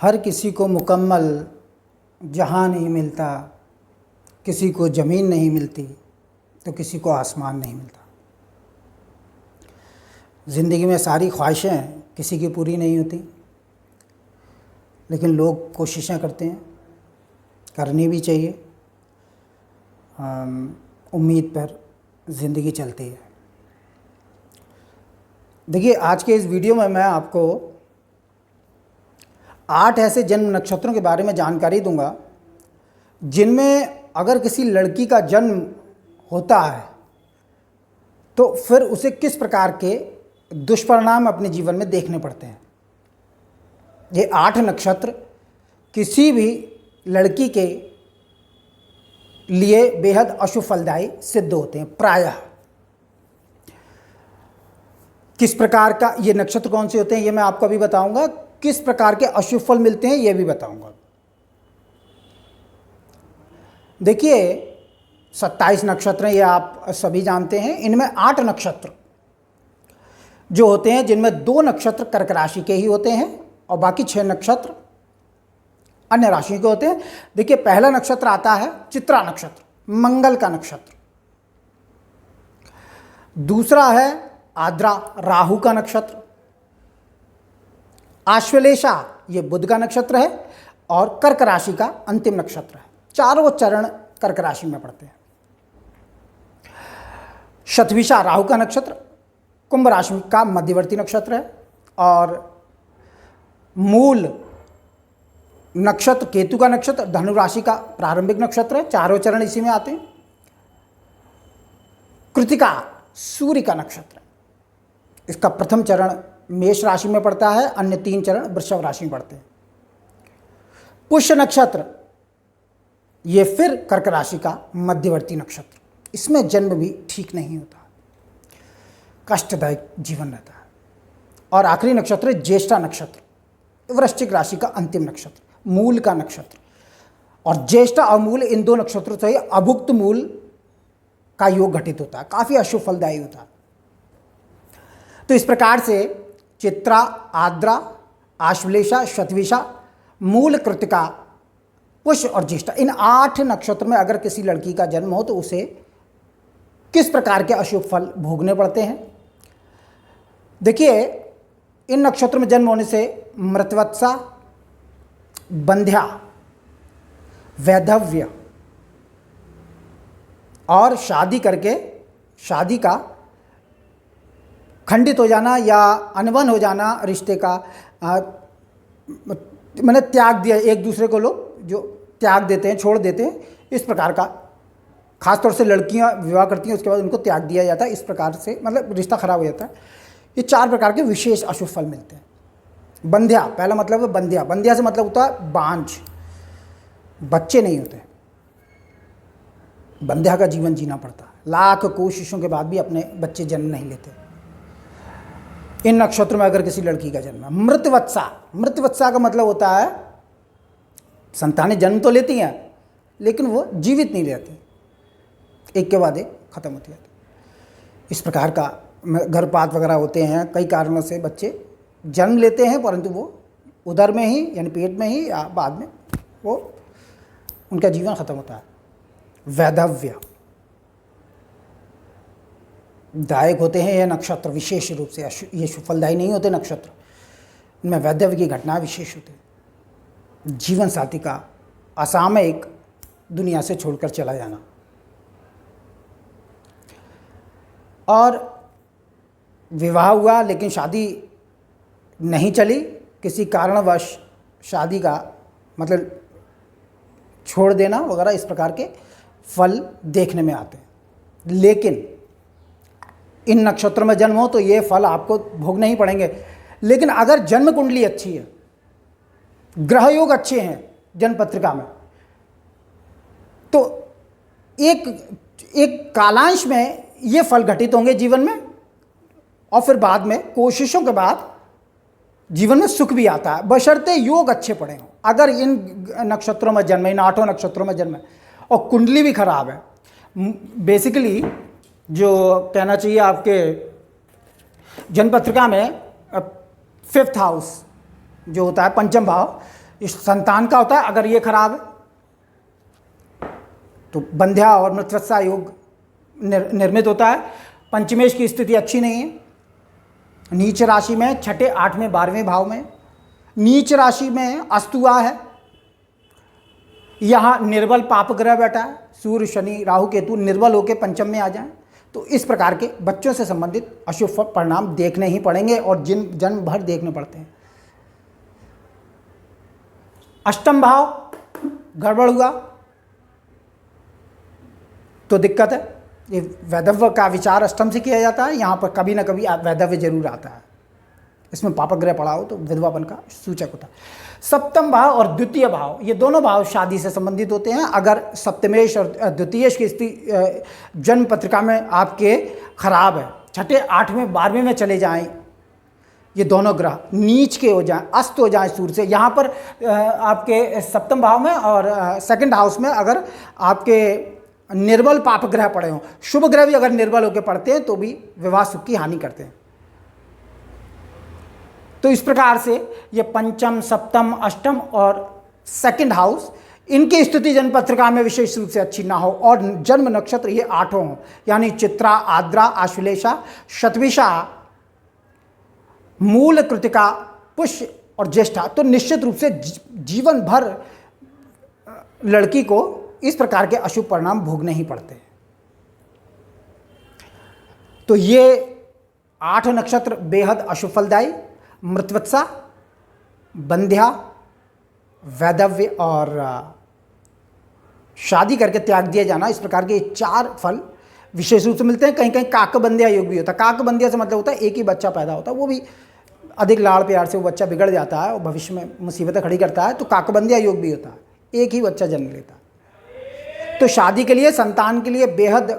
हर किसी को मुकम्मल जहाँ नहीं मिलता, किसी को ज़मीन नहीं मिलती तो किसी को आसमान नहीं मिलता। ज़िंदगी में सारी ख्वाहिशें किसी की पूरी नहीं होती, लेकिन लोग कोशिशें करते हैं, करनी भी चाहिए। उम्मीद पर ज़िंदगी चलती है। देखिए, आज के इस वीडियो में मैं आपको 8 ऐसे जन्म नक्षत्रों के बारे में जानकारी दूंगा जिनमें अगर किसी लड़की का जन्म होता है तो फिर उसे किस प्रकार के दुष्परिणाम अपने जीवन में देखने पड़ते हैं। ये 8 नक्षत्र किसी भी लड़की के लिए बेहद अशुभ फलदायी सिद्ध होते हैं। प्रायः किस प्रकार का ये नक्षत्र कौन से होते हैं ये मैं आपको अभी बताऊंगा, किस प्रकार के अशुभ फल मिलते हैं ये भी बताऊंगा। देखिए, 27 नक्षत्र हैं, ये आप सभी जानते हैं। इनमें 8 नक्षत्र जो होते हैं, जिनमें 2 नक्षत्र कर्क राशि के ही होते हैं और बाकी 6 नक्षत्र अन्य राशि के होते हैं। देखिए, पहला नक्षत्र आता है चित्रा नक्षत्र, मंगल का नक्षत्र। दूसरा है आद्रा, राहु का नक्षत्र। आश्वलेषा, ये बुध का नक्षत्र है और कर्क राशि का अंतिम नक्षत्र है। चारों चरण कर्क राशि में पड़ते हैं। शतभिषा राहु का नक्षत्र, कुंभ राशि का मध्यवर्ती नक्षत्र है और मूल नक्षत्र केतु का नक्षत्र, धनु राशि का प्रारंभिक नक्षत्र है। चारों चरण इसी में आते हैं। कृतिका सूर्य का नक्षत्र है। इसका प्रथम चरण मेष राशि में पड़ता है, अन्य 3 चरण वृषभ राशि में पड़ते हैं। पुष्य नक्षत्र, ये फिर कर्क राशि का मध्यवर्ती नक्षत्र। इसमें जन्म भी ठीक नहीं होता, कष्टदायक जीवन रहता है। और आखिरी नक्षत्र ज्येष्ठा नक्षत्र, वृश्चिक राशि का अंतिम नक्षत्र, मूल का नक्षत्र। और ज्येष्ठा और मूल, इन 2 नक्षत्रों से अभुक्त मूल का योग घटित होता है, काफी अशुभ फलदायी होता है। तो इस प्रकार से चित्रा, आद्रा, आश्वलेषा, शतभिषा, मूल, कृतिका, पुष्य और ज्येष्ठा, इन 8 नक्षत्र में अगर किसी लड़की का जन्म हो तो उसे किस प्रकार के अशुभ फल भोगने पड़ते हैं। देखिए, इन नक्षत्र में जन्म होने से मृतवत्सा, बंध्या, वैधव्य और शादी करके शादी का खंडित हो जाना या अनबन हो जाना, रिश्ते का मैंने त्याग दिया, एक दूसरे को लोग जो त्याग देते हैं, छोड़ देते हैं, इस प्रकार का, खासतौर से लड़कियां विवाह करती हैं उसके बाद उनको त्याग दिया जाता है। इस प्रकार से मतलब रिश्ता खराब हो जाता है। ये 4 प्रकार के विशेष अशुभ फल मिलते हैं। बंध्या, पहला मतलब है बंध्या। बंध्या से मतलब होता है बांझ, बच्चे नहीं होते। बंध्या का जीवन जीना पड़ता है, लाख कोशिशों के बाद भी अपने बच्चे जन्म नहीं लेते। इन नक्षत्रों में अगर किसी लड़की का जन्म है। मृतवत्सा, मृतवत्सा का मतलब होता है संतानें जन्म तो लेती हैं लेकिन वो जीवित नहीं रहती, एक के बाद एक खत्म होती जाती। इस प्रकार का गर्भपात वगैरह होते हैं, कई कारणों से बच्चे जन्म लेते हैं परंतु वो उदर में ही यानी पेट में ही या बाद में वो उनका जीवन खत्म होता है। वैधव्य, दायक होते हैं ये नक्षत्र विशेष रूप से, ये फलदायी नहीं होते नक्षत्र। इनमें वैधव्य की घटना विशेष होती है। जीवन साथी का असामयिक दुनिया से छोड़कर चला जाना। और विवाह हुआ लेकिन शादी नहीं चली, किसी कारणवश शादी का मतलब छोड़ देना वगैरह, इस प्रकार के फल देखने में आते हैं। लेकिन इन नक्षत्रों में जन्म हो तो ये फल आपको भोगने ही पड़ेंगे। लेकिन अगर जन्म कुंडली अच्छी है, ग्रह योग अच्छे हैं जन्म पत्रिका में, तो एक कालांश में ये फल घटित होंगे जीवन में और फिर बाद में कोशिशों के बाद जीवन में सुख भी आता है, बशर्ते योग अच्छे पड़े हों। अगर इन नक्षत्रों में जन्म, इन 8 नक्षत्रों में जन्म है और कुंडली भी खराब है, बेसिकली जो कहना चाहिए आपके जन्म पत्रिका में 5th हाउस जो होता है, पंचम भाव, इस संतान का होता है, अगर ये खराब है तो बंध्या और मृतवत्सा योग निर्मित होता है। पंचमेश की स्थिति अच्छी नहीं है, नीच राशि में, छठे, आठवें, 12वें भाव में नीच राशि में अस्तुआ है, यहाँ निर्बल पाप ग्रह बैठा है, सूर्य, शनि, राहु, केतु निर्बल होकर पंचम में आ जाए, तो इस प्रकार के बच्चों से संबंधित अशुभ परिणाम देखने ही पड़ेंगे और जन्म भर देखने पड़ते हैं। अष्टम भाव गड़बड़ हुआ तो दिक्कत है। ये वैधव्य का विचार अष्टम से किया जाता है, यहाँ पर कभी ना कभी वैधव्य जरूर आता है, इसमें पापग्रह पड़ा हो तो विधवापन का सूचक होता है। सप्तम भाव और द्वितीय भाव, ये दोनों भाव शादी से संबंधित होते हैं। अगर सप्तमेश और द्वितीयेश की स्थिति जन्म पत्रिका में आपके खराब है, छठे, 8वें, 12वें में चले जाएं, ये दोनों ग्रह नीच के हो जाएं, अस्त हो जाएं सूर्य से, यहाँ पर आपके सप्तम भाव में और सेकंड हाउस में अगर आपके निर्बल पाप ग्रह पड़े हों, शुभ ग्रह भी अगर निर्बल होकर पड़ते हैं तो भी विवाह सुख की हानि करते हैं। तो इस प्रकार से ये पंचम, सप्तम, अष्टम और सेकंड हाउस, इनकी स्थिति जन्म पत्रिका में विशेष रूप से अच्छी ना हो और जन्म नक्षत्र ये 8 हों, यानी चित्रा, आद्रा, आश्लेषा, शतभिषा, मूल, कृतिका, पुष्य और ज्येष्ठा, तो निश्चित रूप से जीवन भर लड़की को इस प्रकार के अशुभ परिणाम भोगने ही पड़ते हैं। तो ये 8 नक्षत्र बेहद अशुभ फलदायी, मृतवत्सा, बंध्या, वैधव्य और शादी करके त्याग दिया जाना, इस प्रकार के 4 फल विशेष रूप से मिलते हैं। कहीं कहीं काकबंध्या योग भी होता है। काकबंध्या से मतलब होता है एक ही बच्चा पैदा होता है, वो भी अधिक लाड़ प्यार से वो बच्चा बिगड़ जाता है और भविष्य में मुसीबतें खड़ी करता है, तो काकबंध्या योग भी होता है, एक ही बच्चा जन्म लेता है। तो शादी के लिए, संतान के लिए बेहद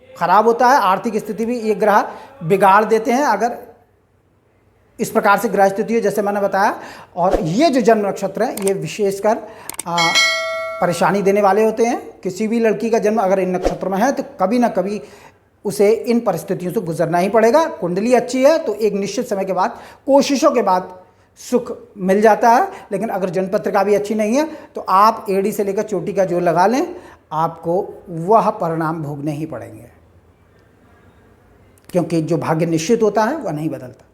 खराब होता है। आर्थिक स्थिति भी ये ग्रह बिगाड़ देते हैं अगर इस प्रकार से ग्रह स्थिति हो जैसे मैंने बताया। और ये जो जन्म नक्षत्र हैं ये विशेषकर परेशानी देने वाले होते हैं। किसी भी लड़की का जन्म अगर इन नक्षत्र में है तो कभी ना कभी उसे इन परिस्थितियों से गुजरना ही पड़ेगा। कुंडली अच्छी है तो एक निश्चित समय के बाद, कोशिशों के बाद सुख मिल जाता है, लेकिन अगर जन्म पत्रिका भी अच्छी नहीं है तो आप एड़ी से लेकर चोटी का जोर लगा लें, आपको वह परिणाम भोगने ही पड़ेंगे, क्योंकि जो भाग्य निश्चित होता है वह नहीं बदलता।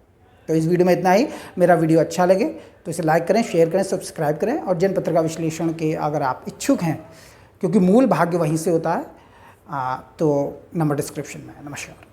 तो इस वीडियो में इतना ही। मेरा वीडियो अच्छा लगे तो इसे लाइक करें, शेयर करें, सब्सक्राइब करें। और जन्म पत्रिका विश्लेषण के अगर आप इच्छुक हैं, क्योंकि मूल भाग्य वहीं से होता है, तो नंबर डिस्क्रिप्शन में है। नमस्कार।